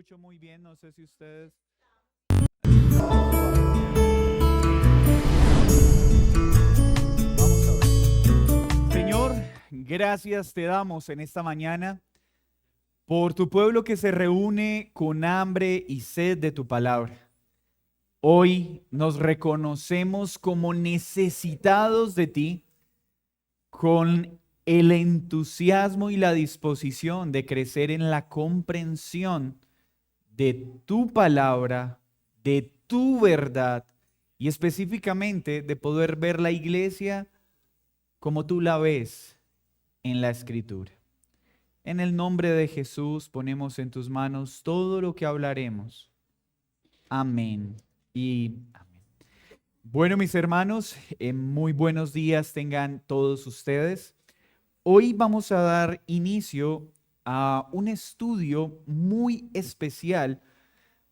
escucho muy bien, no sé si ustedes... Vamos a ver. Señor, gracias te damos en esta mañana por tu pueblo que se reúne con hambre y sed de tu palabra. Hoy nos reconocemos como necesitados de ti, con el entusiasmo y la disposición de crecer en la comprensión de tu palabra, de tu verdad y específicamente de poder ver la iglesia como tú la ves en la escritura. En el nombre de Jesús ponemos en tus manos todo lo que hablaremos. Amén y amén. Bueno, mis hermanos, muy buenos días tengan todos ustedes. Hoy vamos a dar inicio a un estudio muy especial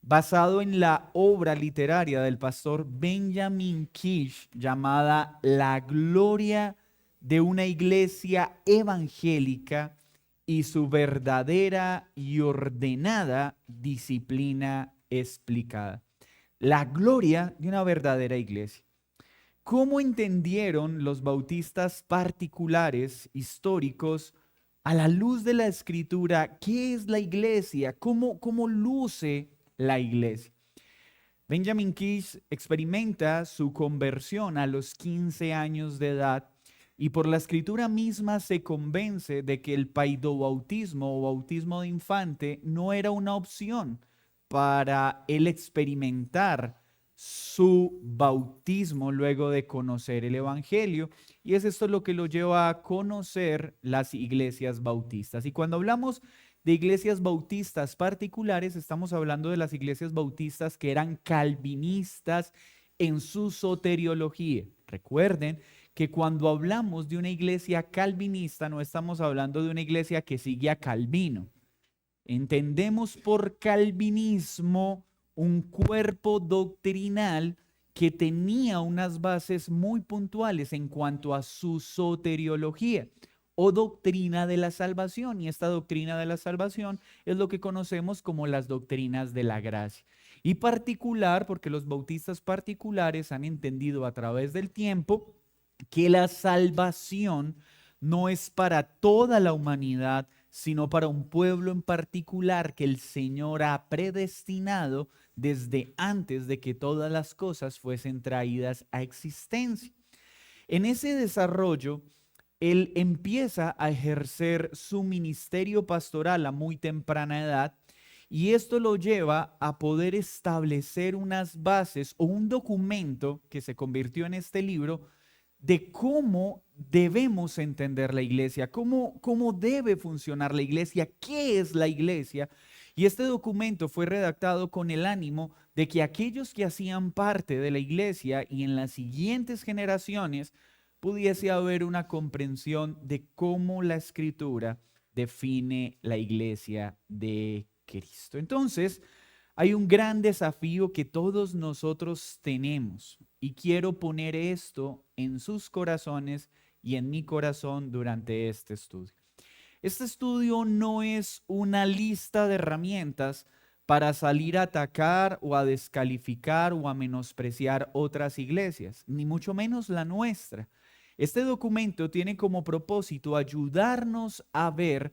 basado en la obra literaria del pastor Benjamin Kish llamada La gloria de una iglesia evangélica y su verdadera y ordenada disciplina explicada. La gloria de una verdadera iglesia. ¿Cómo entendieron los bautistas particulares históricos a la luz de la escritura qué es la iglesia? ¿Cómo luce la iglesia? Benjamin Kish experimenta su conversión a los 15 años de edad y por la escritura misma se convence de que el paidobautismo o bautismo de infante no era una opción para él experimentar su bautismo luego de conocer el evangelio, y es esto lo que lo lleva a conocer las iglesias bautistas. Y cuando hablamos de iglesias bautistas particulares, estamos hablando de las iglesias bautistas que eran calvinistas en su soteriología. Recuerden que cuando hablamos de una iglesia calvinista no estamos hablando de una iglesia que sigue a Calvino. Entendemos por calvinismo un cuerpo doctrinal que tenía unas bases muy puntuales en cuanto a su soteriología o doctrina de la salvación. Y esta doctrina de la salvación es lo que conocemos como las doctrinas de la gracia. Y particular, porque los bautistas particulares han entendido a través del tiempo que la salvación no es para toda la humanidad, sino para un pueblo en particular que el Señor ha predestinado desde antes de que todas las cosas fuesen traídas a existencia. En ese desarrollo, él empieza a ejercer su ministerio pastoral a muy temprana edad, y esto lo lleva a poder establecer unas bases o un documento que se convirtió en este libro de cómo debemos entender la iglesia, cómo debe funcionar la iglesia, qué es la iglesia. Y este documento fue redactado con el ánimo de que aquellos que hacían parte de la iglesia y en las siguientes generaciones pudiese haber una comprensión de cómo la escritura define la iglesia de Cristo. Entonces, hay un gran desafío que todos nosotros tenemos y quiero poner esto en sus corazones y en mi corazón durante este estudio. Este estudio no es una lista de herramientas para salir a atacar o a descalificar o a menospreciar otras iglesias, ni mucho menos la nuestra. Este documento tiene como propósito ayudarnos a ver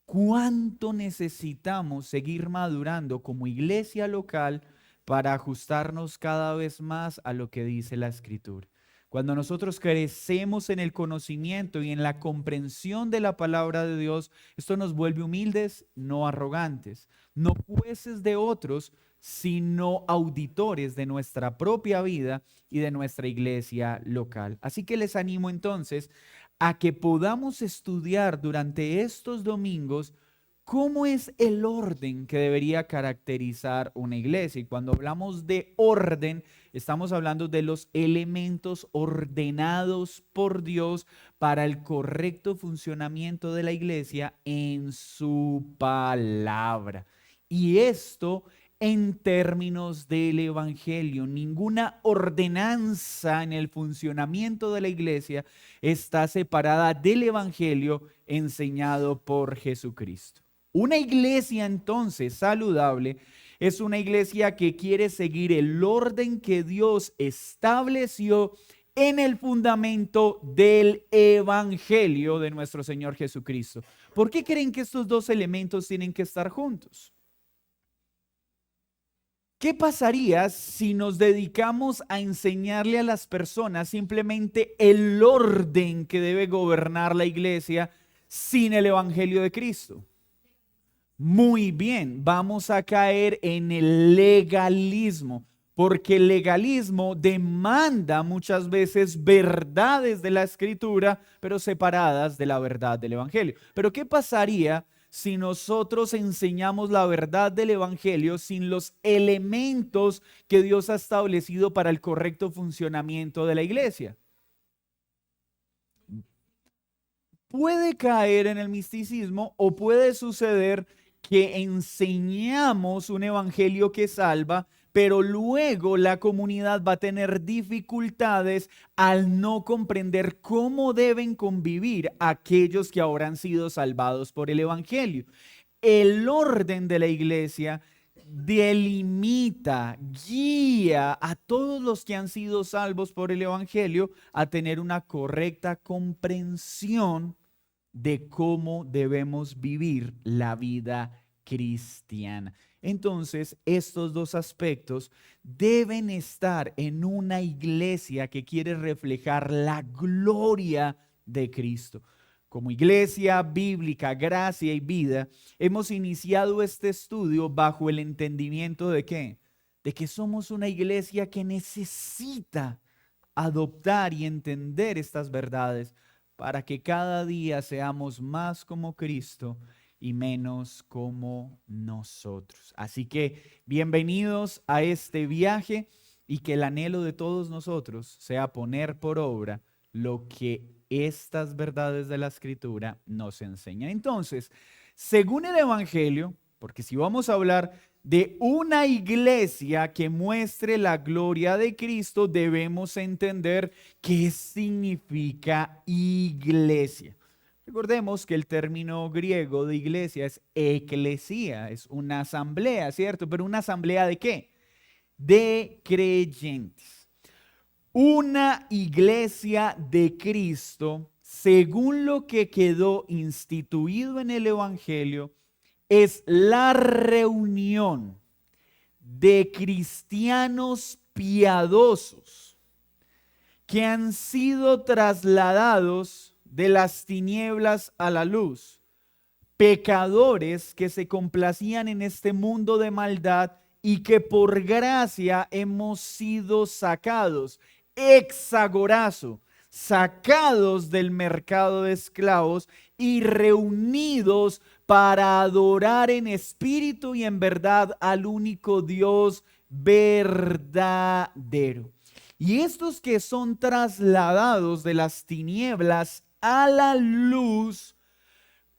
cuánto necesitamos seguir madurando como iglesia local para ajustarnos cada vez más a lo que dice la Escritura. Cuando nosotros crecemos en el conocimiento y en la comprensión de la palabra de Dios, esto nos vuelve humildes, no arrogantes, no jueces de otros, sino auditores de nuestra propia vida y de nuestra iglesia local. Así que les animo entonces a que podamos estudiar durante estos domingos cómo es el orden que debería caracterizar una iglesia. Y cuando hablamos de orden, estamos hablando de los elementos ordenados por Dios para el correcto funcionamiento de la iglesia en su palabra. Y esto en términos del evangelio. Ninguna ordenanza en el funcionamiento de la iglesia está separada del evangelio enseñado por Jesucristo. Una iglesia entonces saludable es una iglesia que quiere seguir el orden que Dios estableció en el fundamento del Evangelio de nuestro Señor Jesucristo. ¿Por qué creen que estos dos elementos tienen que estar juntos? ¿Qué pasaría si nos dedicamos a enseñarle a las personas simplemente el orden que debe gobernar la iglesia sin el Evangelio de Cristo? Muy bien, vamos a caer en el legalismo, porque el legalismo demanda muchas veces verdades de la Escritura, pero separadas de la verdad del Evangelio. Pero ¿qué pasaría si nosotros enseñamos la verdad del Evangelio sin los elementos que Dios ha establecido para el correcto funcionamiento de la iglesia? Puede caer en el misticismo o puede suceder que enseñamos un evangelio que salva, pero luego la comunidad va a tener dificultades al no comprender cómo deben convivir aquellos que ahora han sido salvados por el evangelio. El orden de la iglesia delimita, guía a todos los que han sido salvos por el evangelio a tener una correcta comprensión de cómo debemos vivir la vida cristiana. Entonces, estos dos aspectos deben estar en una iglesia que quiere reflejar la gloria de Cristo. Como Iglesia Bíblica, Gracia y Vida, hemos iniciado este estudio bajo el entendimiento de ¿qué? De que somos una iglesia que necesita adoptar y entender estas verdades para que cada día seamos más como Cristo y menos como nosotros. Así que bienvenidos a este viaje y que el anhelo de todos nosotros sea poner por obra lo que estas verdades de la Escritura nos enseñan. Entonces, según el Evangelio, porque si vamos a hablar de una iglesia que muestre la gloria de Cristo, debemos entender qué significa iglesia. Recordemos que el término griego de iglesia es eclesía, es una asamblea, ¿cierto? Pero ¿una asamblea de qué? De creyentes. Una iglesia de Cristo, según lo que quedó instituido en el Evangelio, es la reunión de cristianos piadosos que han sido trasladados de las tinieblas a la luz, pecadores que se complacían en este mundo de maldad y que por gracia hemos sido sacados, exagorazo, sacados del mercado de esclavos y reunidos para adorar en espíritu y en verdad al único Dios verdadero. Y estos que son trasladados de las tinieblas a la luz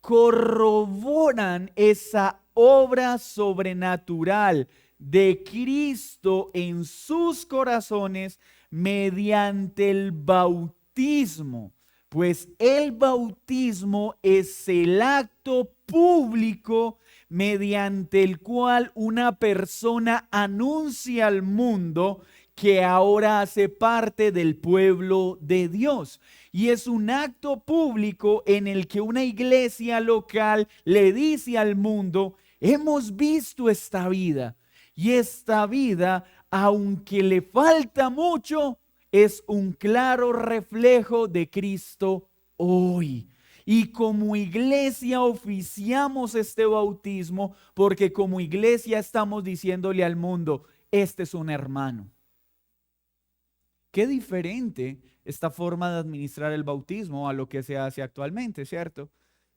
corroboran esa obra sobrenatural de Cristo en sus corazones mediante el bautismo, pues el bautismo es el acto público mediante el cual una persona anuncia al mundo que ahora hace parte del pueblo de Dios. Y es un acto público en el que una iglesia local le dice al mundo, hemos visto esta vida. Y esta vida, aunque le falta mucho, es un claro reflejo de Cristo hoy. Y como iglesia oficiamos este bautismo porque como iglesia estamos diciéndole al mundo, este es un hermano. Qué diferente esta forma de administrar el bautismo a lo que se hace actualmente, ¿cierto?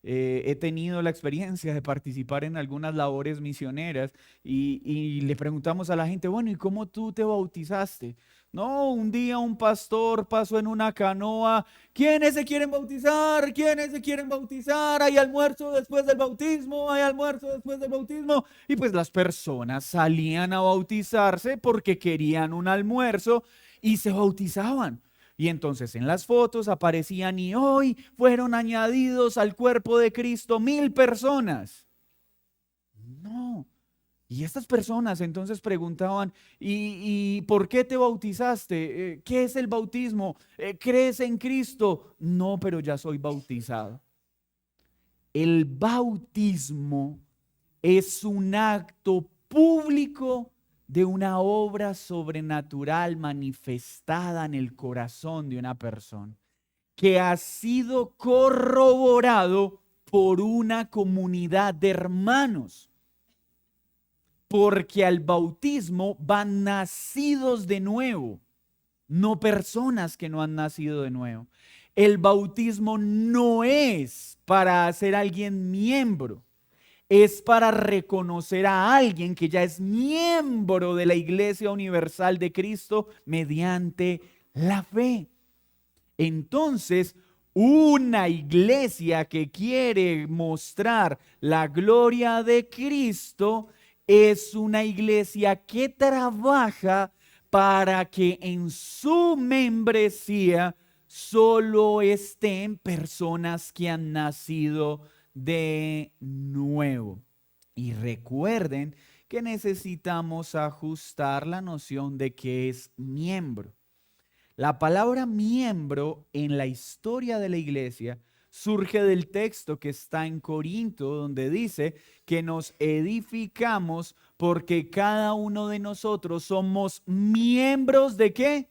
He tenido la experiencia de participar en algunas labores misioneras y le preguntamos a la gente, bueno, ¿y cómo tú te bautizaste? No, un día un pastor pasó en una canoa, ¿quiénes se quieren bautizar? ¿Quiénes se quieren bautizar? Hay almuerzo después del bautismo, hay almuerzo después del bautismo. Y pues las personas salían a bautizarse porque querían un almuerzo y se bautizaban. Y entonces en las fotos aparecían y hoy fueron añadidos al cuerpo de Cristo 1000 personas. No. Y estas personas entonces preguntaban, ¿y por qué te bautizaste? ¿Qué es el bautismo? ¿Crees en Cristo? No, pero ya soy bautizado. El bautismo es un acto público de una obra sobrenatural manifestada en el corazón de una persona, que ha sido corroborado por una comunidad de hermanos. Porque al bautismo van nacidos de nuevo, no personas que no han nacido de nuevo. El bautismo no es para hacer a alguien miembro, es para reconocer a alguien que ya es miembro de la Iglesia Universal de Cristo mediante la fe. Entonces, una iglesia que quiere mostrar la gloria de Cristo es una iglesia que trabaja para que en su membresía solo estén personas que han nacido de nuevo. Y recuerden que necesitamos ajustar la noción de qué es miembro. La palabra miembro en la historia de la iglesia surge del texto que está en Corinto, donde dice que nos edificamos porque cada uno de nosotros somos miembros ¿de qué?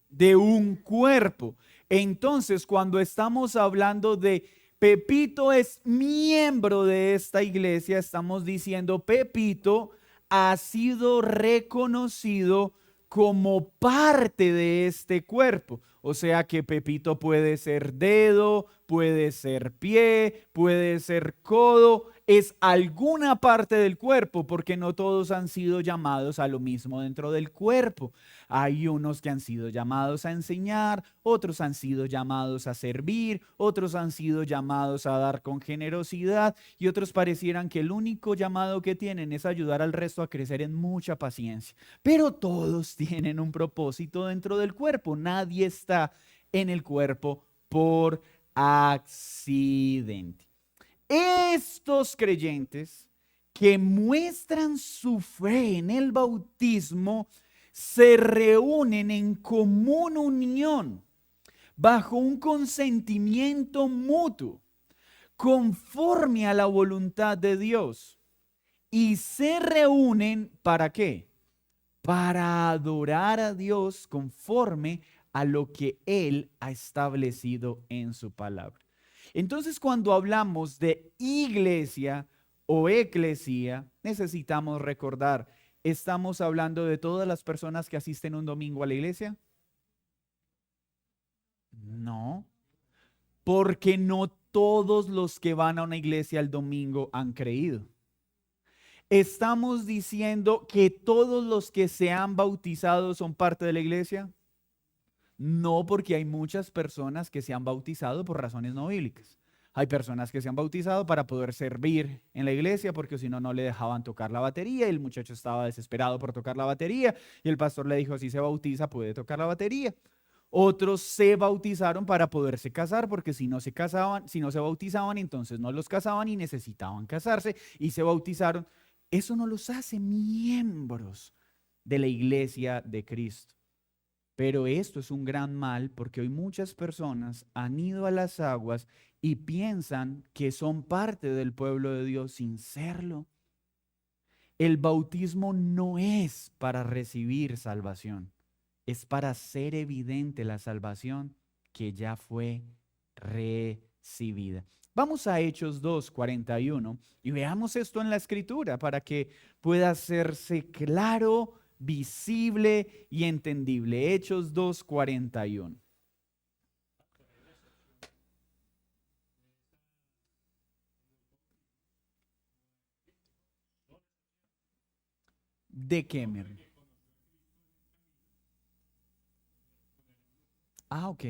De un cuerpo. Entonces, cuando estamos hablando de Pepito es miembro de esta iglesia, estamos diciendo Pepito ha sido reconocido como parte de este cuerpo. O sea que Pepito puede ser dedo, puede ser pie, puede ser codo, es alguna parte del cuerpo, porque no todos han sido llamados a lo mismo dentro del cuerpo. Hay unos que han sido llamados a enseñar, otros han sido llamados a servir, otros han sido llamados a dar con generosidad y otros parecieran que el único llamado que tienen es ayudar al resto a crecer en mucha paciencia. Pero todos tienen un propósito dentro del cuerpo. Nadie está en el cuerpo por accidente. Estos creyentes que muestran su fe en el bautismo se reúnen en común unión bajo un consentimiento mutuo conforme a la voluntad de Dios y se reúnen ¿para qué? Para adorar a Dios conforme a lo que Él ha establecido en su palabra. Entonces, cuando hablamos de iglesia o eclesía, necesitamos recordar, ¿estamos hablando de todas las personas que asisten un domingo a la iglesia? No, porque no todos los que van a una iglesia el domingo han creído. ¿Estamos diciendo que todos los que se han bautizado son parte de la iglesia? No, porque hay muchas personas que se han bautizado por razones no bíblicas. Hay personas que se han bautizado para poder servir en la iglesia, porque si no, no le dejaban tocar la batería y el muchacho estaba desesperado por tocar la batería y el pastor le dijo, si se bautiza puede tocar la batería. Otros se bautizaron para poderse casar, porque si no se casaban, si no se bautizaban, entonces no los casaban y necesitaban casarse y se bautizaron. Eso no los hace miembros de la iglesia de Cristo. Pero esto es un gran mal porque hoy muchas personas han ido a las aguas y piensan que son parte del pueblo de Dios sin serlo. El bautismo no es para recibir salvación, es para hacer evidente la salvación que ya fue recibida. Vamos a Hechos 2:41 y veamos esto en la escritura para que pueda hacerse claro, visible y entendible. Hechos 2:41. ¿De qué, Merly? Ah, ok.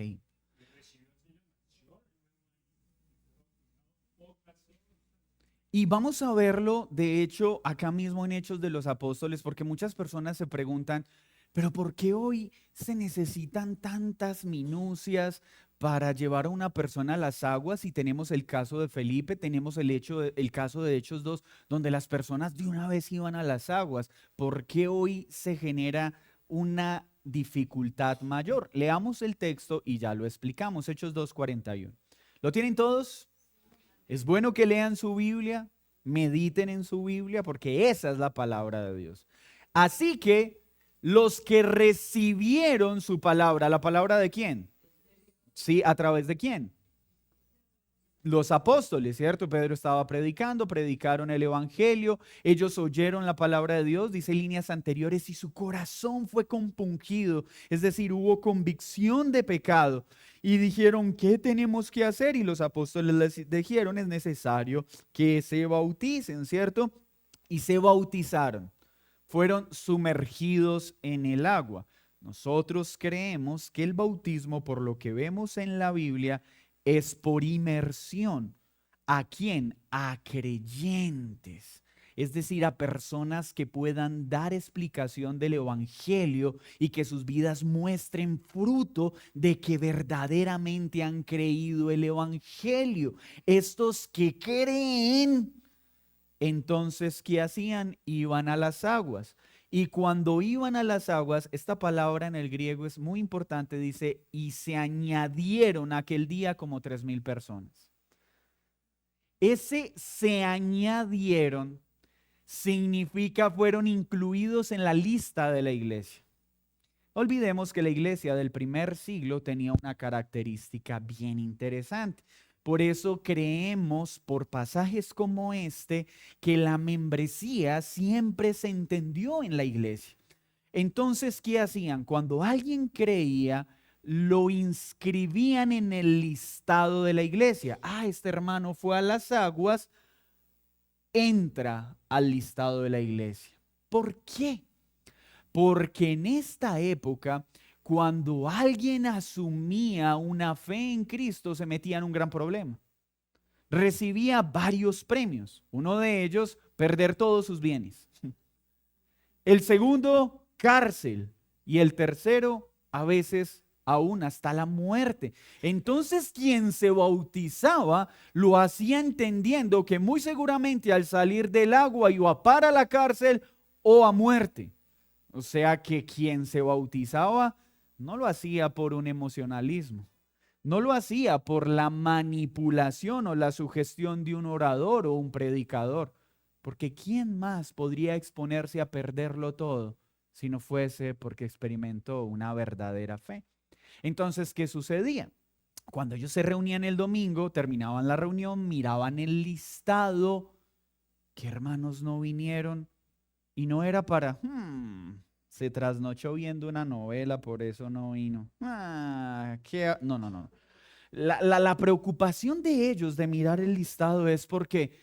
Y vamos a verlo, de hecho, acá mismo en Hechos de los Apóstoles, porque muchas personas se preguntan, Pero ¿por qué hoy se necesitan tantas minucias para llevar a una persona a las aguas? Y tenemos el caso de Felipe, tenemos el caso de Hechos 2, donde las personas de una vez iban a las aguas. ¿Por qué hoy se genera una dificultad mayor? Leamos el texto y ya lo explicamos. Hechos 2:41. ¿Lo tienen todos? Es bueno que lean su Biblia, mediten en su Biblia, porque esa es la palabra de Dios. Así que los que recibieron su palabra, ¿la palabra de quién? Sí, ¿a través de quién? Los apóstoles, ¿cierto? Pedro estaba predicando, predicaron el evangelio, ellos oyeron la palabra de Dios, dice líneas anteriores, y su corazón fue compungido, es decir, hubo convicción de pecado. Y dijeron, ¿qué tenemos que hacer? Y los apóstoles les dijeron, es necesario que se bauticen, ¿cierto? Y se bautizaron, fueron sumergidos en el agua. Nosotros creemos que el bautismo, por lo que vemos en la Biblia, es por inmersión. ¿A quién? A creyentes. Es decir, a personas que puedan dar explicación del evangelio y que sus vidas muestren fruto de que verdaderamente han creído el evangelio. Estos que creen, entonces, ¿qué hacían? Iban a las aguas. Y cuando iban a las aguas, esta palabra en el griego es muy importante, dice, y se añadieron aquel día como 3,000 personas. Ese se añadieron significa fueron incluidos en la lista de la iglesia. No olvidemos que la iglesia del primer siglo tenía una característica bien interesante. Por eso creemos por pasajes como este que la membresía siempre se entendió en la iglesia. Entonces, ¿qué hacían? Cuando alguien creía, lo inscribían en el listado de la iglesia. Ah, este hermano fue a las aguas, entra al listado de la iglesia. ¿Por qué? Porque en esta época, cuando alguien asumía una fe en Cristo, se metía en un gran problema. Recibía varios premios. Uno de ellos, perder todos sus bienes. El segundo, cárcel. Y el tercero, a veces aún hasta la muerte. Entonces, quien se bautizaba lo hacía entendiendo que muy seguramente al salir del agua iba para la cárcel o a muerte. O sea que quien se bautizaba no lo hacía por un emocionalismo, no lo hacía por la manipulación o la sugestión de un orador o un predicador, porque ¿quién más podría exponerse a perderlo todo si no fuese porque experimentó una verdadera fe? Entonces, ¿qué sucedía? Cuando ellos se reunían el domingo, terminaban la reunión, miraban el listado, ¿qué hermanos no vinieron? Y no era para, se trasnochó viendo una novela, por eso no vino. No, no, no. La preocupación de ellos de mirar el listado es porque,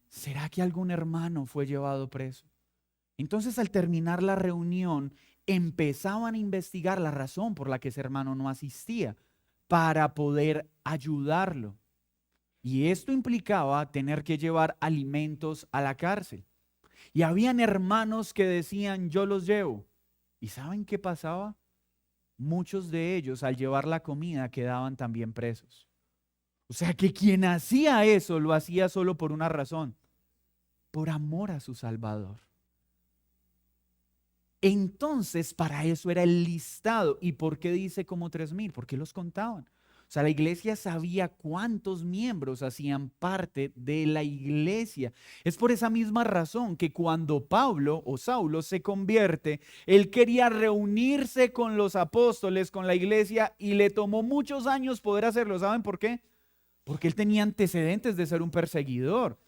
¿será que algún hermano fue llevado preso? Entonces, al terminar la reunión, empezaban a investigar la razón por la que ese hermano no asistía para poder ayudarlo. Y esto implicaba tener que llevar alimentos a la cárcel. Y habían hermanos que decían, yo los llevo. ¿Y saben qué pasaba? Muchos de ellos al llevar la comida quedaban también presos. O sea que quien hacía eso lo hacía solo por una razón, por amor a su Salvador. Entonces, para eso era el listado. ¿Y por qué dice como 3,000? Porque los contaban. O sea, la iglesia sabía cuántos miembros hacían parte de la iglesia. Es por esa misma razón que cuando Pablo o Saulo se convierte, él quería reunirse con los apóstoles, con la iglesia, y le tomó muchos años poder hacerlo. ¿Saben por qué? Porque él tenía antecedentes de ser un perseguidor.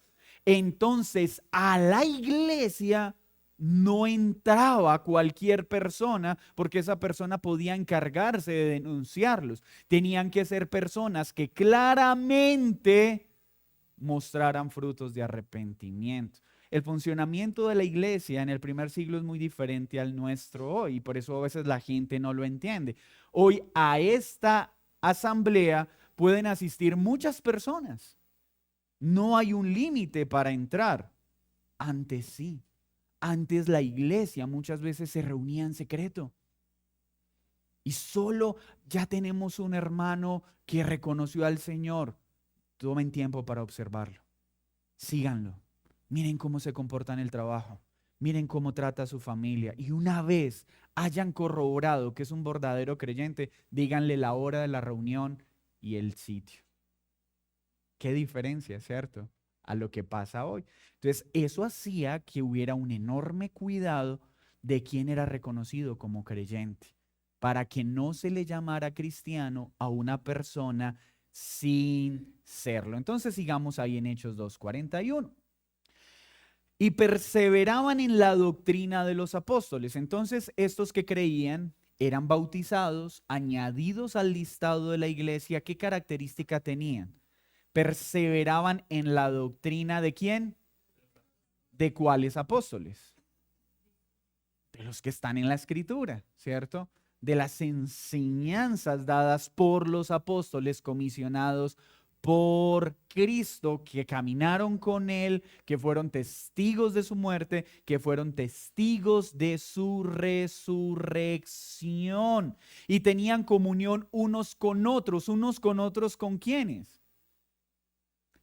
Entonces, a la iglesia no entraba cualquier persona porque esa persona podía encargarse de denunciarlos. Tenían que ser personas que claramente mostraran frutos de arrepentimiento. El funcionamiento de la iglesia en el primer siglo es muy diferente al nuestro hoy y por eso a veces la gente no lo entiende. Hoy a esta asamblea pueden asistir muchas personas. No hay un límite para entrar. Antes sí. Antes la iglesia muchas veces se reunía en secreto. Y solo ya tenemos un hermano que reconoció al Señor. Tomen tiempo para observarlo. Síganlo. Miren cómo se comporta en el trabajo. Miren cómo trata a su familia. Y una vez hayan corroborado que es un verdadero creyente, díganle la hora de la reunión y el sitio. Qué diferencia, ¿cierto? A lo que pasa hoy. Entonces, eso hacía que hubiera un enorme cuidado de quién era reconocido como creyente, para que no se le llamara cristiano a una persona sin serlo. Entonces, sigamos ahí en Hechos 2:41. Y perseveraban en la doctrina de los apóstoles. Entonces, estos que creían eran bautizados, añadidos al listado de la iglesia. ¿Qué característica tenían? Perseveraban en la doctrina ¿de quién? ¿De cuáles apóstoles? De los que están en la escritura, ¿cierto? De las enseñanzas dadas por los apóstoles comisionados por Cristo, que caminaron con Él, que fueron testigos de su muerte, que fueron testigos de su resurrección y tenían comunión unos con otros. ¿Con quiénes?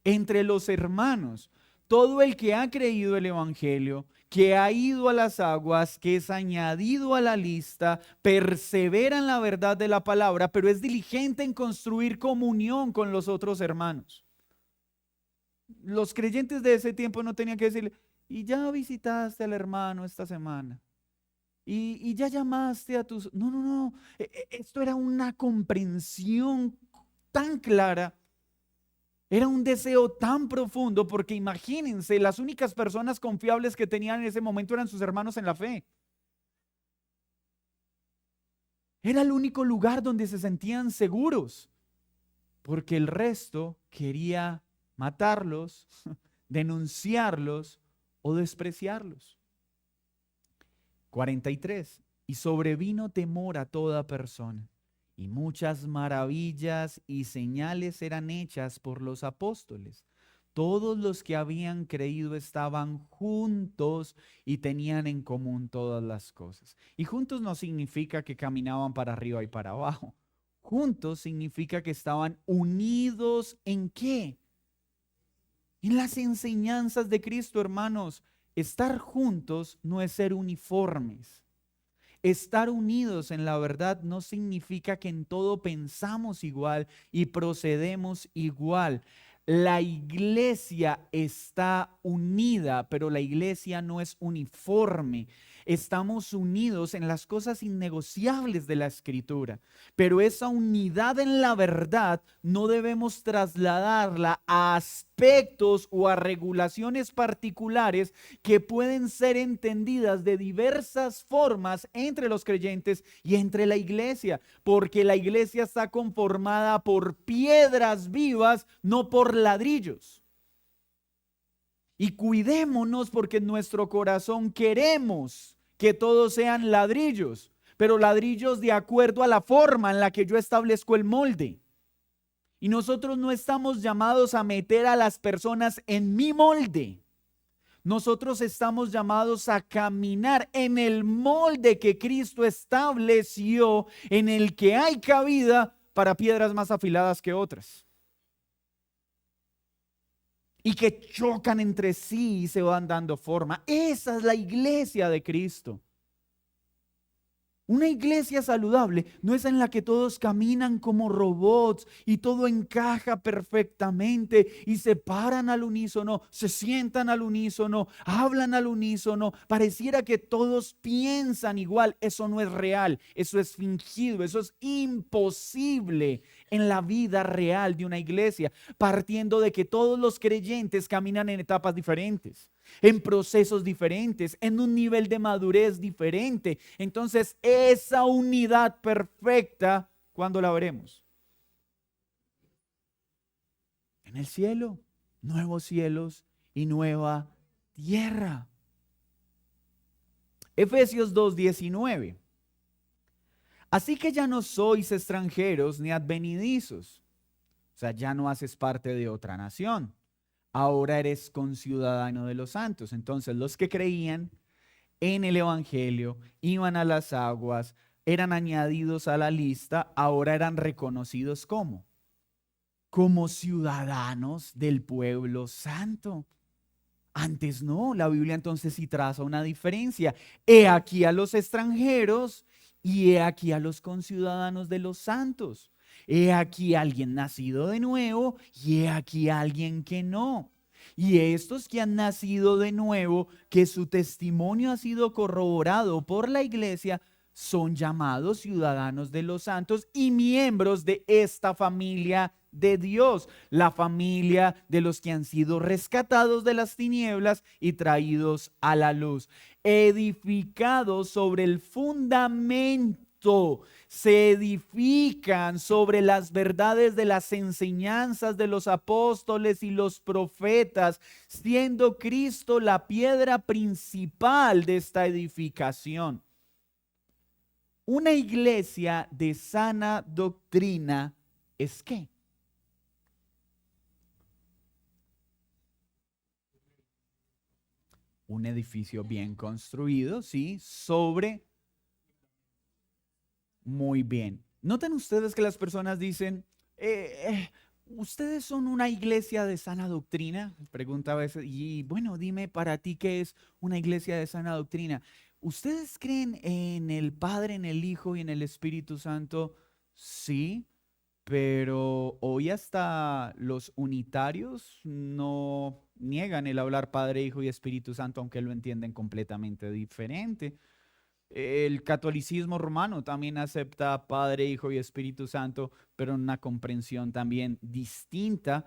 Entre los hermanos. Todo el que ha creído el evangelio, que ha ido a las aguas, que es añadido a la lista, persevera en la verdad de la palabra, pero es diligente en construir comunión con los otros hermanos. Los creyentes de ese tiempo no tenían que decirle, y ya visitaste al hermano esta semana, y ya llamaste a tus... No, no, no. Esto era una comprensión tan clara. Era un deseo tan profundo porque imagínense, las únicas personas confiables que tenían en ese momento eran sus hermanos en la fe. Era el único lugar donde se sentían seguros, porque el resto quería matarlos, denunciarlos o despreciarlos. 43. Y sobrevino temor a toda persona. Y muchas maravillas y señales eran hechas por los apóstoles. Todos los que habían creído estaban juntos y tenían en común todas las cosas. Y juntos no significa que caminaban para arriba y para abajo. Juntos significa que estaban unidos ¿en qué? En las enseñanzas de Cristo, hermanos. Estar juntos no es ser uniformes. Estar unidos en la verdad no significa que en todo pensamos igual y procedemos igual. La iglesia está unida, pero la iglesia no es uniforme. Estamos unidos en las cosas innegociables de la Escritura, pero esa unidad en la verdad no debemos trasladarla a aspectos o a regulaciones particulares que pueden ser entendidas de diversas formas entre los creyentes y entre la iglesia, porque la iglesia está conformada por piedras vivas, no por ladrillos. Y cuidémonos porque en nuestro corazón queremos que todos sean ladrillos, pero ladrillos de acuerdo a la forma en la que yo establezco el molde. Y nosotros no estamos llamados a meter a las personas en mi molde. Nosotros estamos llamados a caminar en el molde que Cristo estableció, en el que hay cabida para piedras más afiladas que otras. Y que chocan entre sí y se van dando forma. Esa es la iglesia de Cristo. Una iglesia saludable no es en la que todos caminan como robots y todo encaja perfectamente y se paran al unísono, se sientan al unísono, hablan al unísono. Pareciera que todos piensan igual. Eso no es real, eso es fingido, eso es imposible en la vida real de una iglesia, partiendo de que todos los creyentes caminan en etapas diferentes, en procesos diferentes, en un nivel de madurez diferente. Entonces, esa unidad perfecta, ¿cuándo la veremos? En el cielo, nuevos cielos y nueva tierra. Efesios 2:19. Así que ya no sois extranjeros ni advenedizos. O sea, ya no haces parte de otra nación. Ahora eres conciudadano de los santos. Entonces, los que creían en el Evangelio, iban a las aguas, eran añadidos a la lista, ahora eran reconocidos como ciudadanos del pueblo santo. Antes no, la Biblia entonces sí traza una diferencia. He aquí a los extranjeros y he aquí a los conciudadanos de los santos. He aquí a alguien nacido de nuevo y he aquí a alguien que no. Y estos que han nacido de nuevo, que su testimonio ha sido corroborado por la iglesia, son llamados ciudadanos de los santos y miembros de esta familia de Dios, la familia de los que han sido rescatados de las tinieblas y traídos a la luz, edificados sobre el fundamento. Se edifican sobre las verdades de las enseñanzas de los apóstoles y los profetas, siendo Cristo la piedra principal de esta edificación. Una iglesia de sana doctrina ¿es qué? Un edificio bien construido, ¿sí? Muy bien. ¿Notan ustedes que las personas dicen, ustedes son una iglesia de sana doctrina? Pregunta a veces, y bueno, dime para ti qué es una iglesia de sana doctrina. ¿Ustedes creen en el Padre, en el Hijo y en el Espíritu Santo? Sí, pero hoy hasta los unitarios no niegan el hablar Padre, Hijo y Espíritu Santo, aunque lo entienden completamente diferente. El catolicismo romano también acepta Padre, Hijo y Espíritu Santo, pero en una comprensión también distinta.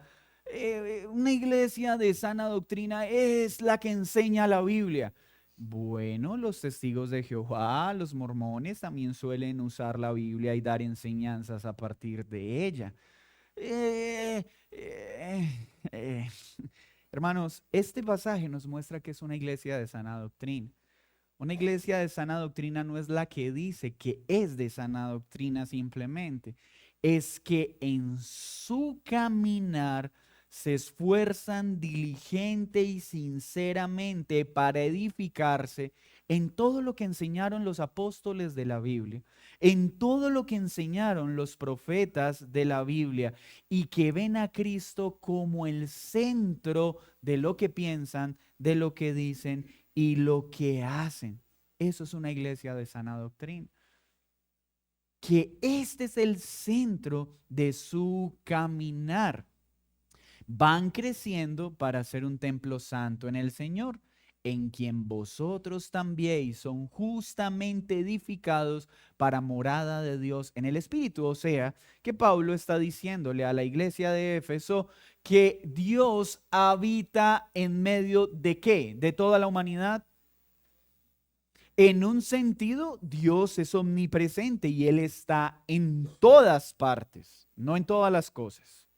Una iglesia de sana doctrina es la que enseña la Biblia. Bueno, los testigos de Jehová, los mormones también suelen usar la Biblia y dar enseñanzas a partir de ella. Eh, eh, eh. Hermanos, este pasaje nos muestra que es una iglesia de sana doctrina. Una iglesia de sana doctrina no es la que dice que es de sana doctrina simplemente, es que en su caminar se esfuerzan diligente y sinceramente para edificarse en todo lo que enseñaron los apóstoles de la Biblia, en todo lo que enseñaron los profetas de la Biblia y que ven a Cristo como el centro de lo que piensan, de lo que dicen y lo que hacen. Eso es una iglesia de sana doctrina. Que este es el centro de su caminar. Van creciendo para ser un templo santo en el Señor, en quien vosotros también son justamente edificados para morada de Dios en el Espíritu. O sea, que Pablo está diciéndole a la iglesia de Éfeso que Dios habita en medio de ¿qué? De toda la humanidad. En un sentido, Dios es omnipresente y Él está en todas partes, no en todas las cosas,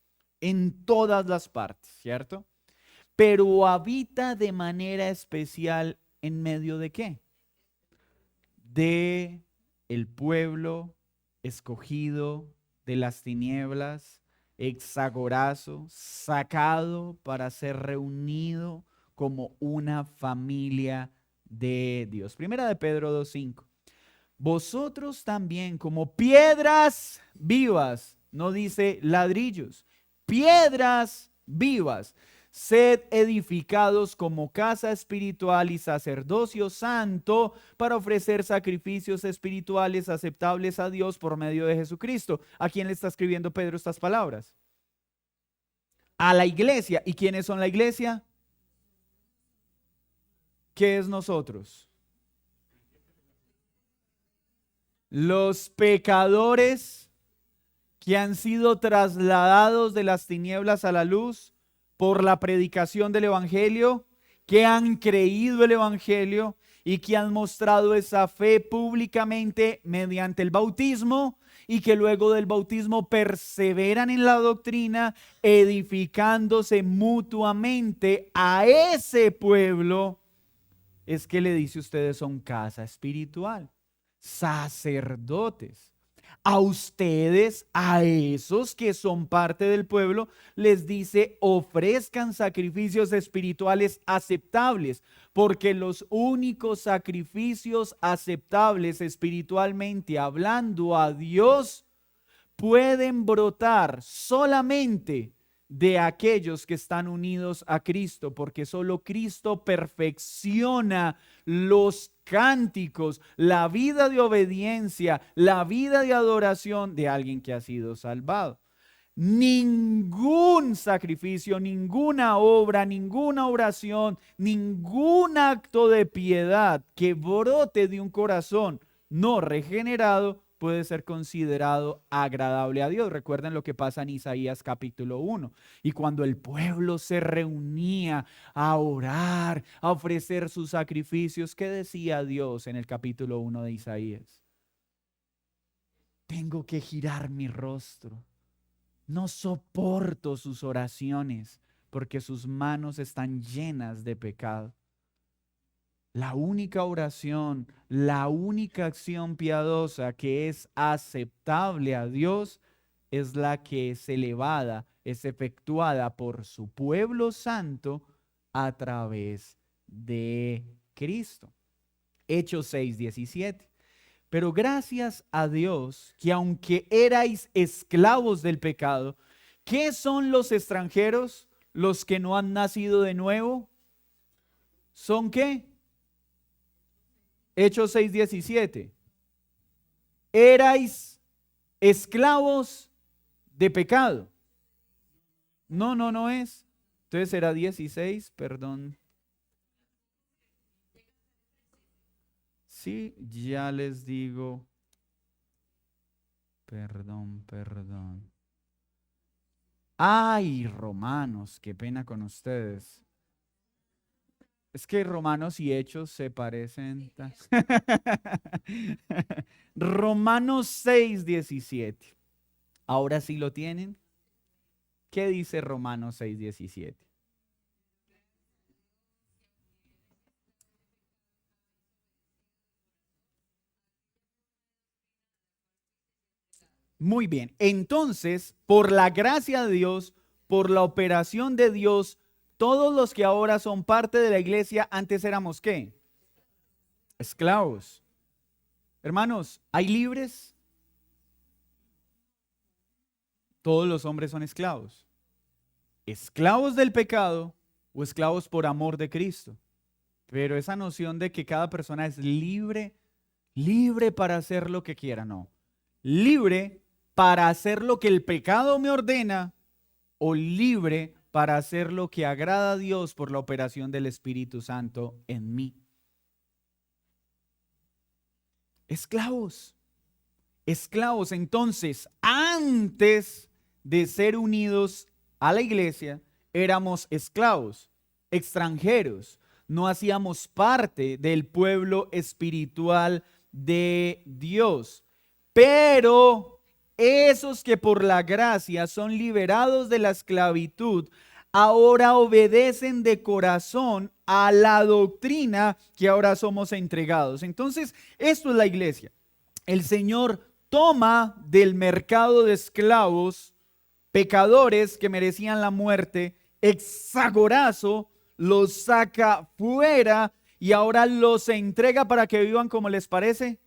en todas las partes, ¿cierto? Pero habita de manera especial en medio de ¿qué? De el pueblo escogido de las tinieblas, hexagorazo, sacado para ser reunido como una familia de Dios. Primera de Pedro 2:5. Vosotros también como piedras vivas, no dice ladrillos, piedras vivas, sed edificados como casa espiritual y sacerdocio santo para ofrecer sacrificios espirituales aceptables a Dios por medio de Jesucristo. ¿A quién le está escribiendo Pedro estas palabras? A la iglesia. ¿Y quiénes son la iglesia? ¿Qué es nosotros? Los pecadores que han sido trasladados de las tinieblas a la luz por la predicación del Evangelio, que han creído el Evangelio y que han mostrado esa fe públicamente mediante el bautismo y que luego del bautismo perseveran en la doctrina, edificándose mutuamente a ese pueblo. Es que le dice: ustedes son casa espiritual, sacerdotes. A ustedes, a esos que son parte del pueblo, les dice, ofrezcan sacrificios espirituales aceptables, porque los únicos sacrificios aceptables espiritualmente hablando a Dios pueden brotar solamente de aquellos que están unidos a Cristo, porque solo Cristo perfecciona los cánticos, la vida de obediencia, la vida de adoración de alguien que ha sido salvado. Ningún sacrificio, ninguna obra, ninguna oración, ningún acto de piedad que brote de un corazón no regenerado puede ser considerado agradable a Dios. Recuerden lo que pasa en Isaías capítulo 1. Y cuando el pueblo se reunía a orar, a ofrecer sus sacrificios, ¿qué decía Dios en el capítulo 1 de Isaías? Tengo que girar mi rostro. No soporto sus oraciones porque sus manos están llenas de pecado. La única oración, la única acción piadosa que es aceptable a Dios es la que es elevada, es efectuada por su pueblo santo a través de Cristo. Hechos 6:17. Pero gracias a Dios que aunque erais esclavos del pecado, ¿qué son los extranjeros? Los que no han nacido de nuevo. ¿Son qué? Hechos 6:17. Erais esclavos de pecado. No es. Entonces era 16, perdón. Sí, ya les digo. Perdón. Ay, Romanos, qué pena con ustedes. Es que Romanos y Hechos se parecen. Romanos 6:17. Ahora sí lo tienen. ¿Qué dice Romanos 6:17? Muy bien. Entonces, por la gracia de Dios, por la operación de Dios, todos los que ahora son parte de la iglesia, antes éramos ¿qué? Esclavos. Hermanos, ¿hay libres? Todos los hombres son esclavos. Esclavos del pecado o esclavos por amor de Cristo. Pero esa noción de que cada persona es libre, libre para hacer lo que quiera, no. Libre para hacer lo que el pecado me ordena o libre para hacer lo que agrada a Dios por la operación del Espíritu Santo en mí. Esclavos. Esclavos. Entonces, antes de ser unidos a la iglesia, éramos esclavos, extranjeros. No hacíamos parte del pueblo espiritual de Dios. Pero esos que por la gracia son liberados de la esclavitud, ahora obedecen de corazón a la doctrina que ahora somos entregados. Entonces, esto es la iglesia. El Señor toma del mercado de esclavos pecadores que merecían la muerte, exagorazo, los saca fuera y ahora los entrega para que vivan como les parece.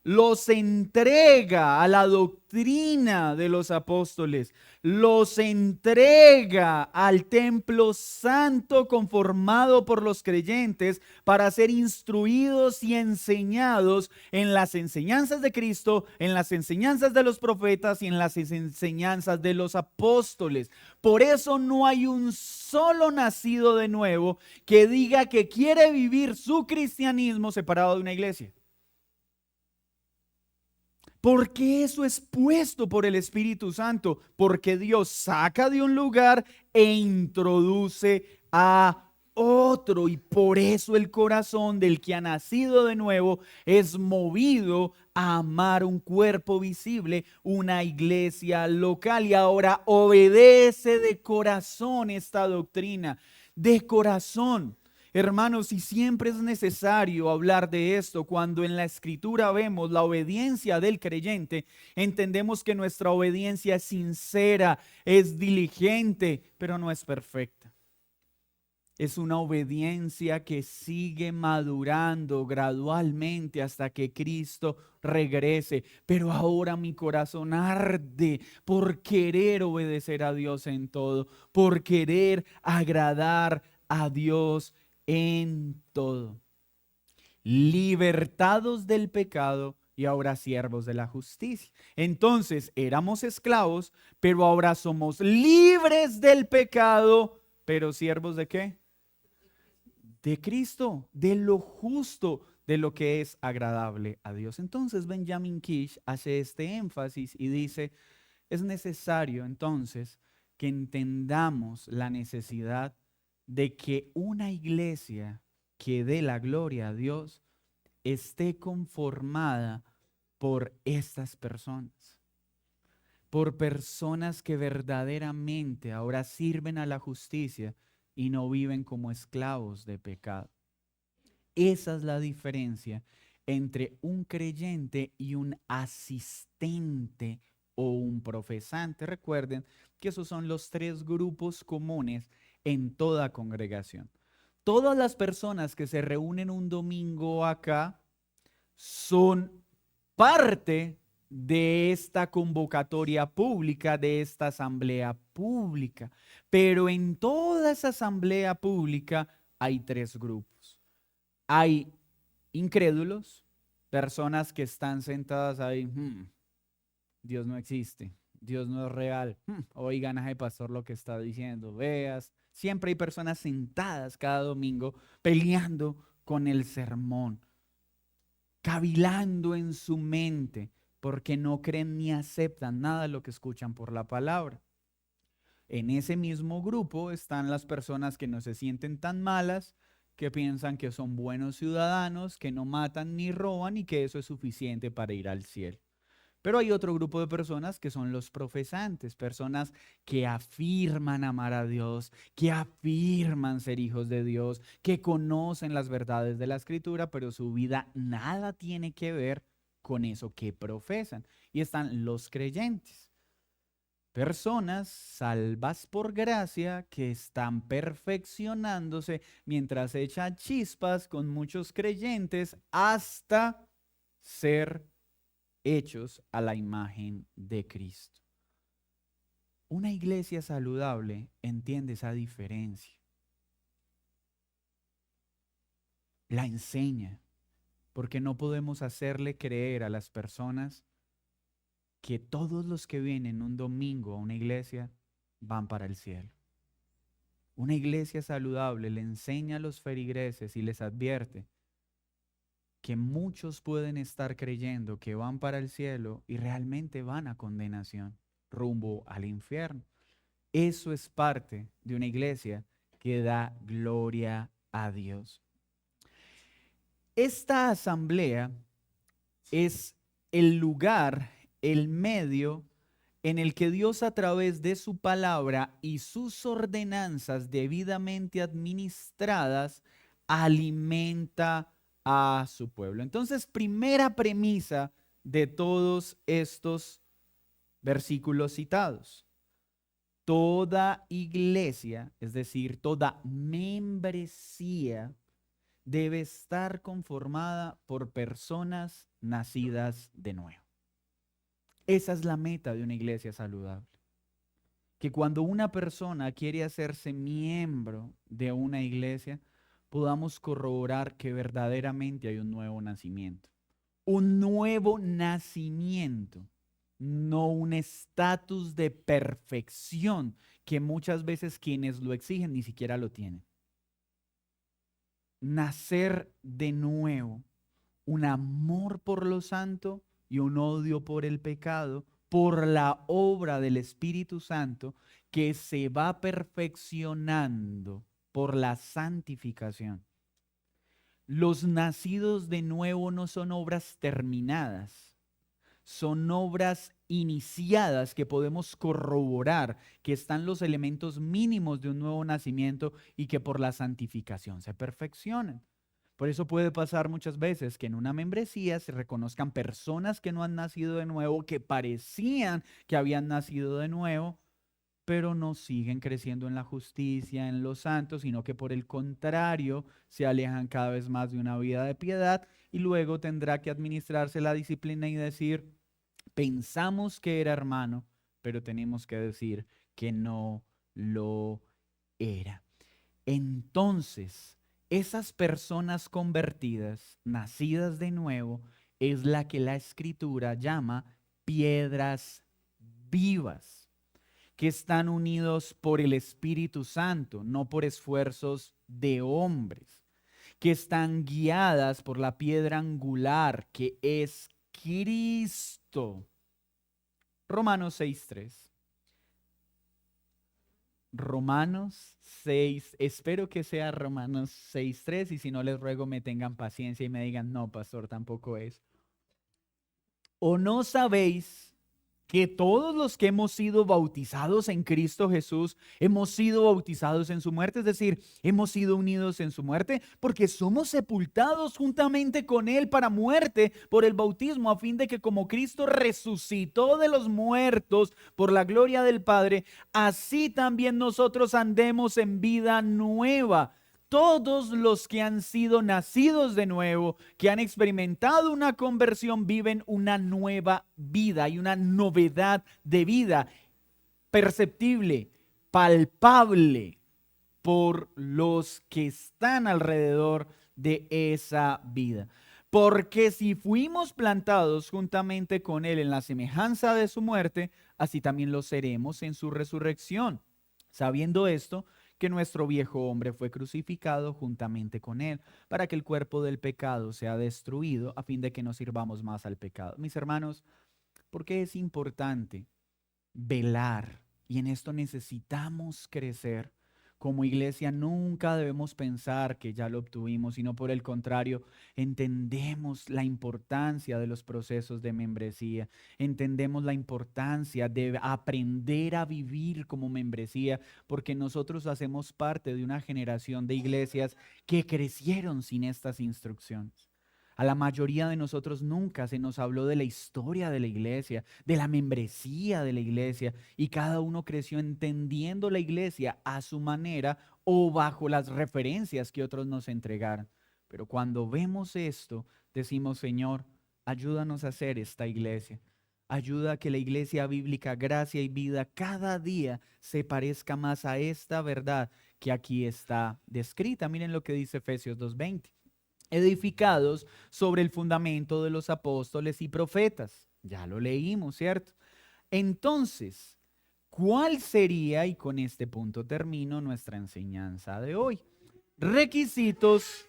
Los entrega a la doctrina de los apóstoles, los entrega al templo santo conformado por los creyentes para ser instruidos y enseñados en las enseñanzas de Cristo, en las enseñanzas de los profetas y en las enseñanzas de los apóstoles. Por eso no hay un solo nacido de nuevo que diga que quiere vivir su cristianismo separado de una iglesia. Porque eso es puesto por el Espíritu Santo, porque Dios saca de un lugar e introduce a otro, y por eso el corazón del que ha nacido de nuevo es movido a amar un cuerpo visible, una iglesia local, y ahora obedece de corazón esta doctrina, de corazón. Hermanos, y siempre es necesario hablar de esto. Cuando en la Escritura vemos la obediencia del creyente, entendemos que nuestra obediencia es sincera, es diligente, pero no es perfecta. Es una obediencia que sigue madurando gradualmente hasta que Cristo regrese. Pero ahora mi corazón arde por querer obedecer a Dios en todo, por querer agradar a Dios en todo. Libertados del pecado y ahora siervos de la justicia. Entonces éramos esclavos, pero ahora somos libres del pecado, pero siervos ¿de qué? De Cristo, de lo justo, de lo que es agradable a Dios. Entonces Benjamin Kish hace este énfasis y dice, es necesario entonces que entendamos la necesidad de que una iglesia que dé la gloria a Dios esté conformada por estas personas, por personas que verdaderamente ahora sirven a la justicia y no viven como esclavos de pecado. Esa es la diferencia entre un creyente y un asistente o un profesante. Recuerden que esos son los tres grupos comunes en toda congregación. Todas las personas que se reúnen un domingo acá son parte de esta convocatoria pública, de esta asamblea pública. Pero en toda esa asamblea pública hay tres grupos. Hay incrédulos, personas que están sentadas ahí, Dios no existe, Dios no es real, oigan a ese pastor lo que está diciendo, veas. Siempre hay personas sentadas cada domingo peleando con el sermón, cavilando en su mente, porque no creen ni aceptan nada de lo que escuchan por la palabra. En ese mismo grupo están las personas que no se sienten tan malas, que piensan que son buenos ciudadanos, que no matan ni roban y que eso es suficiente para ir al cielo. Pero hay otro grupo de personas que son los profesantes, personas que afirman amar a Dios, que afirman ser hijos de Dios, que conocen las verdades de la Escritura, pero su vida nada tiene que ver con eso que profesan. Y están los creyentes. Personas salvas por gracia que están perfeccionándose mientras echan chispas con muchos creyentes hasta ser hechos a la imagen de Cristo. Una iglesia saludable entiende esa diferencia. La enseña, porque no podemos hacerle creer a las personas que todos los que vienen un domingo a una iglesia van para el cielo. Una iglesia saludable le enseña a los feligreses y les advierte que muchos pueden estar creyendo que van para el cielo y realmente van a condenación, rumbo al infierno. Eso es parte de una iglesia que da gloria a Dios. Esta asamblea es el lugar, el medio en el que Dios a través de su palabra y sus ordenanzas debidamente administradas alimenta a su pueblo. Entonces, primera premisa de todos estos versículos citados. Toda iglesia, es decir, toda membresía, debe estar conformada por personas nacidas de nuevo. Esa es la meta de una iglesia saludable. Que cuando una persona quiere hacerse miembro de una iglesia, podamos corroborar que verdaderamente hay un nuevo nacimiento. Un nuevo nacimiento, no un estatus de perfección que muchas veces quienes lo exigen ni siquiera lo tienen. Nacer de nuevo, un amor por lo santo y un odio por el pecado, por la obra del Espíritu Santo que se va perfeccionando por la santificación. Los nacidos de nuevo no son obras terminadas, son obras iniciadas que podemos corroborar que están los elementos mínimos de un nuevo nacimiento y que por la santificación se perfeccionan. Por eso puede pasar muchas veces que en una membresía se reconozcan personas que no han nacido de nuevo, que parecían que habían nacido de nuevo, pero no siguen creciendo en la justicia, en los santos, sino que por el contrario se alejan cada vez más de una vida de piedad y luego tendrá que administrarse la disciplina y decir, pensamos que era hermano, pero tenemos que decir que no lo era. Entonces, esas personas convertidas, nacidas de nuevo, es la que la Escritura llama piedras vivas, que están unidos por el Espíritu Santo, no por esfuerzos de hombres, que están guiadas por la piedra angular, que es Cristo. Romanos 6:3. Romanos 6, espero que sea Romanos 6:3 y si no les ruego me tengan paciencia y me digan, no, pastor, tampoco es. ¿O no sabéis que todos los que hemos sido bautizados en Cristo Jesús, hemos sido bautizados en su muerte? Es decir, hemos sido unidos en su muerte porque somos sepultados juntamente con Él para muerte por el bautismo, a fin de que como Cristo resucitó de los muertos por la gloria del Padre, así también nosotros andemos en vida nueva. Todos los que han sido nacidos de nuevo, que han experimentado una conversión, viven una nueva vida y una novedad de vida perceptible, palpable por los que están alrededor de esa vida. Porque si fuimos plantados juntamente con Él en la semejanza de su muerte, así también lo seremos en su resurrección. Sabiendo esto, que nuestro viejo hombre fue crucificado juntamente con Él, para que el cuerpo del pecado sea destruido, a fin de que no sirvamos más al pecado. Mis hermanos, ¿por qué es importante velar? Y en esto necesitamos crecer. Como iglesia nunca debemos pensar que ya lo obtuvimos, sino por el contrario, entendemos la importancia de los procesos de membresía, entendemos la importancia de aprender a vivir como membresía, porque nosotros hacemos parte de una generación de iglesias que crecieron sin estas instrucciones. A la mayoría de nosotros nunca se nos habló de la historia de la iglesia, de la membresía de la iglesia, y cada uno creció entendiendo la iglesia a su manera o bajo las referencias que otros nos entregaron. Pero cuando vemos esto, decimos, Señor, ayúdanos a hacer esta iglesia. Ayuda a que la iglesia bíblica, Gracia y Vida, cada día se parezca más a esta verdad que aquí está descrita. Miren lo que dice Efesios 2:20. Edificados sobre el fundamento de los apóstoles y profetas. Ya lo leímos, ¿cierto? Entonces, ¿cuál sería, y con este punto termino nuestra enseñanza de hoy? Requisitos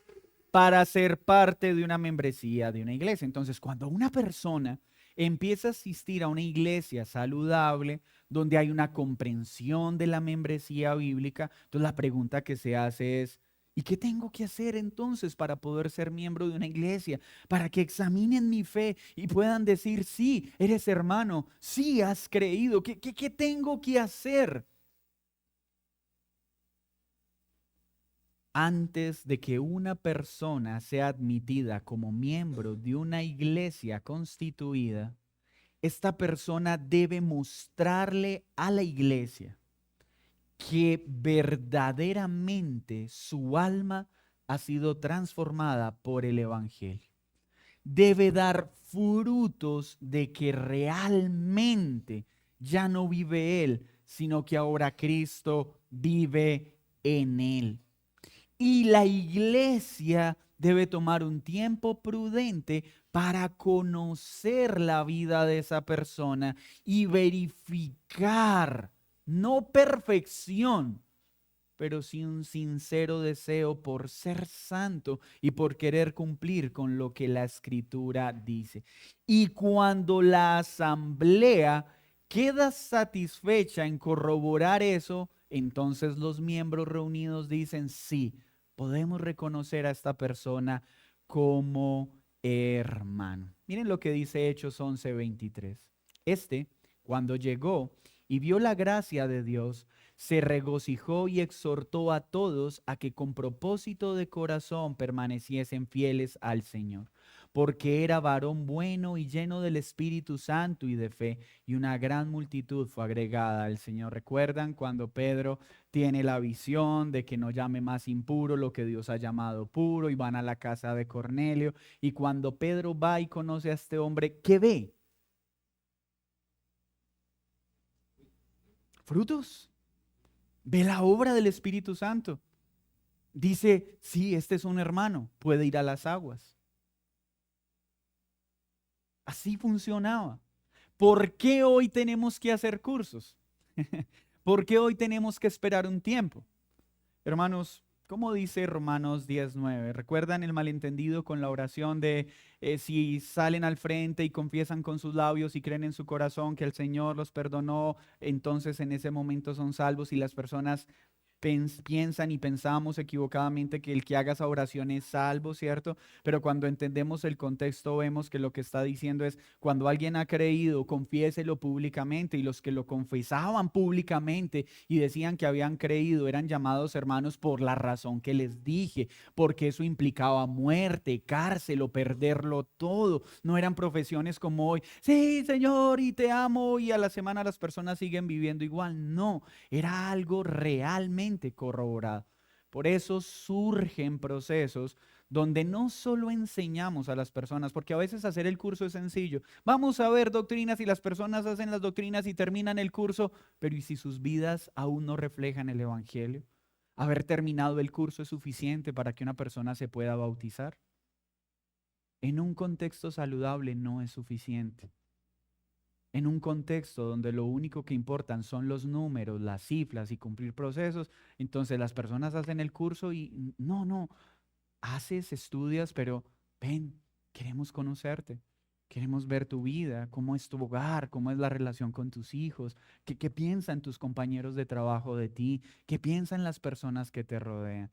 para ser parte de una membresía de una iglesia. Entonces, cuando una persona empieza a asistir a una iglesia saludable, donde hay una comprensión de la membresía bíblica, entonces la pregunta que se hace es, ¿y qué tengo que hacer entonces para poder ser miembro de una iglesia? Para que examinen mi fe y puedan decir, sí, eres hermano, sí, has creído. ¿Qué tengo que hacer? Antes de que una persona sea admitida como miembro de una iglesia constituida, esta persona debe mostrarle a la iglesia que verdaderamente su alma ha sido transformada por el Evangelio. Debe dar frutos de que realmente ya no vive él, sino que ahora Cristo vive en él. Y la iglesia debe tomar un tiempo prudente para conocer la vida de esa persona y verificar, no perfección, pero sí un sincero deseo por ser santo y por querer cumplir con lo que la Escritura dice. Y cuando la asamblea queda satisfecha en corroborar eso, entonces los miembros reunidos dicen, sí, podemos reconocer a esta persona como hermano. Miren lo que dice Hechos 11:23. Cuando llegó y vio la gracia de Dios, se regocijó y exhortó a todos a que con propósito de corazón permaneciesen fieles al Señor, porque era varón bueno y lleno del Espíritu Santo y de fe, y una gran multitud fue agregada al Señor. ¿Recuerdan cuando Pedro tiene la visión de que no llame más impuro lo que Dios ha llamado puro, y van a la casa de Cornelio? Y cuando Pedro va y conoce a este hombre, ¿qué ve? Frutos. Ve la obra del Espíritu Santo. Dice, sí, este es un hermano, puede ir a las aguas. Así funcionaba. ¿Por qué hoy tenemos que hacer cursos? ¿Por qué hoy tenemos que esperar un tiempo? Hermanos, ¿cómo dice Romanos 10:9? ¿Recuerdan el malentendido con la oración de si salen al frente y confiesan con sus labios y creen en su corazón que el Señor los perdonó, entonces en ese momento son salvos? Y las personas piensan y pensamos equivocadamente que el que haga esa oración es salvo, ¿cierto? Pero cuando entendemos el contexto vemos que lo que está diciendo es cuando alguien ha creído, confiéselo públicamente, y los que lo confesaban públicamente y decían que habían creído eran llamados hermanos por la razón que les dije, porque eso implicaba muerte, cárcel o perderlo todo. No eran profesiones como hoy, sí, Señor, y te amo, y a la semana las personas siguen viviendo igual. No, era algo realmente corroborado. Por eso surgen procesos donde no solo enseñamos a las personas, porque a veces hacer el curso es sencillo. Vamos a ver doctrinas y las personas hacen las doctrinas y terminan el curso, pero ¿y si sus vidas aún no reflejan el Evangelio? ¿Haber terminado el curso es suficiente para que una persona se pueda bautizar? En un contexto saludable no es suficiente. En un contexto donde lo único que importan son los números, las cifras y cumplir procesos, entonces las personas hacen el curso y no, haces, estudias, pero ven, queremos conocerte, queremos ver tu vida, cómo es tu hogar, cómo es la relación con tus hijos, qué piensan tus compañeros de trabajo de ti, qué piensan las personas que te rodean.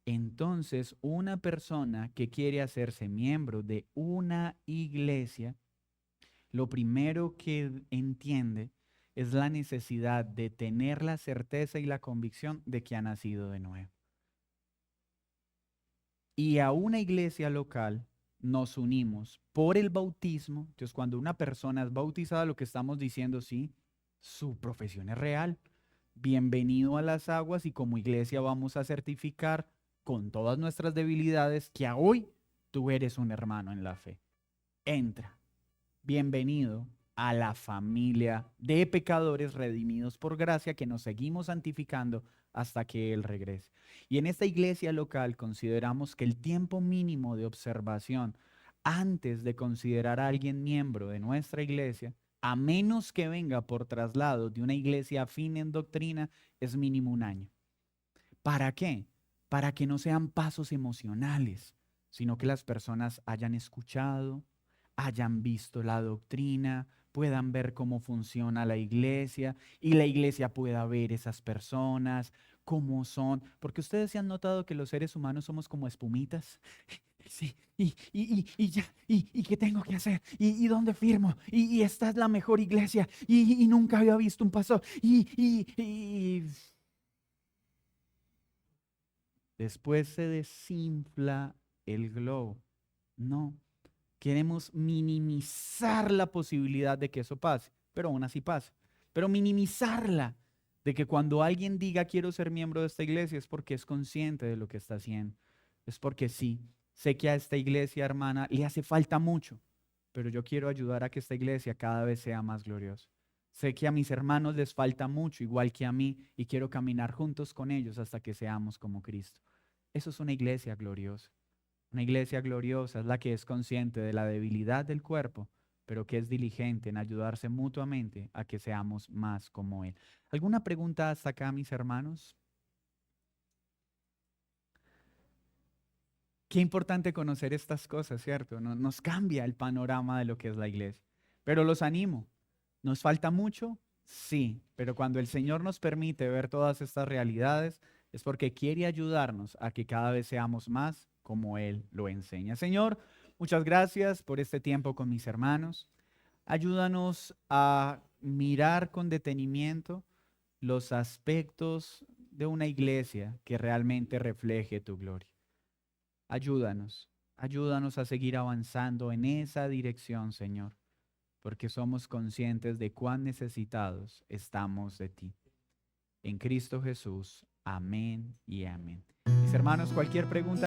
Entonces, una persona que quiere hacerse miembro de una iglesia, lo primero que entiende es la necesidad de tener la certeza y la convicción de que ha nacido de nuevo. Y a una iglesia local nos unimos por el bautismo. Entonces, cuando una persona es bautizada, lo que estamos diciendo, sí, su profesión es real. Bienvenido a las aguas, y como iglesia vamos a certificar con todas nuestras debilidades que a hoy tú eres un hermano en la fe. Entra. Bienvenido a la familia de pecadores redimidos por gracia que nos seguimos santificando hasta que Él regrese. Y en esta iglesia local consideramos que el tiempo mínimo de observación antes de considerar a alguien miembro de nuestra iglesia, a menos que venga por traslado de una iglesia afín en doctrina, es mínimo un año. ¿Para qué? Para que no sean pasos emocionales, sino que las personas hayan escuchado, hayan visto la doctrina, puedan ver cómo funciona la iglesia, y la iglesia pueda ver esas personas, cómo son, porque ustedes se han notado que los seres humanos somos como espumitas. Sí, y ya, y qué tengo que hacer, y dónde firmo, y esta es la mejor iglesia, y nunca había visto un pastor, y después se desinfla el globo. No. Queremos minimizar la posibilidad de que eso pase, pero aún así pasa. Pero minimizarla, de que cuando alguien diga quiero ser miembro de esta iglesia es porque es consciente de lo que está haciendo. Es porque sí, sé que a esta iglesia, hermana, le hace falta mucho, pero yo quiero ayudar a que esta iglesia cada vez sea más gloriosa. Sé que a mis hermanos les falta mucho, igual que a mí, y quiero caminar juntos con ellos hasta que seamos como Cristo. Eso es una iglesia gloriosa. Una iglesia gloriosa es la que es consciente de la debilidad del cuerpo, pero que es diligente en ayudarse mutuamente a que seamos más como Él. ¿Alguna pregunta hasta acá, mis hermanos? Qué importante conocer estas cosas, ¿cierto? Nos cambia el panorama de lo que es la iglesia. Pero los animo. ¿Nos falta mucho? Sí, pero cuando el Señor nos permite ver todas estas realidades, es porque quiere ayudarnos a que cada vez seamos más como Él lo enseña. Señor, Muchas gracias por este tiempo con mis hermanos. Ayúdanos a mirar con detenimiento los aspectos de una iglesia que realmente refleje tu gloria. Ayúdanos a seguir avanzando en esa dirección, Señor, porque somos conscientes de cuán necesitados estamos de ti. En Cristo Jesús, amén y amén. Mis hermanos, cualquier pregunta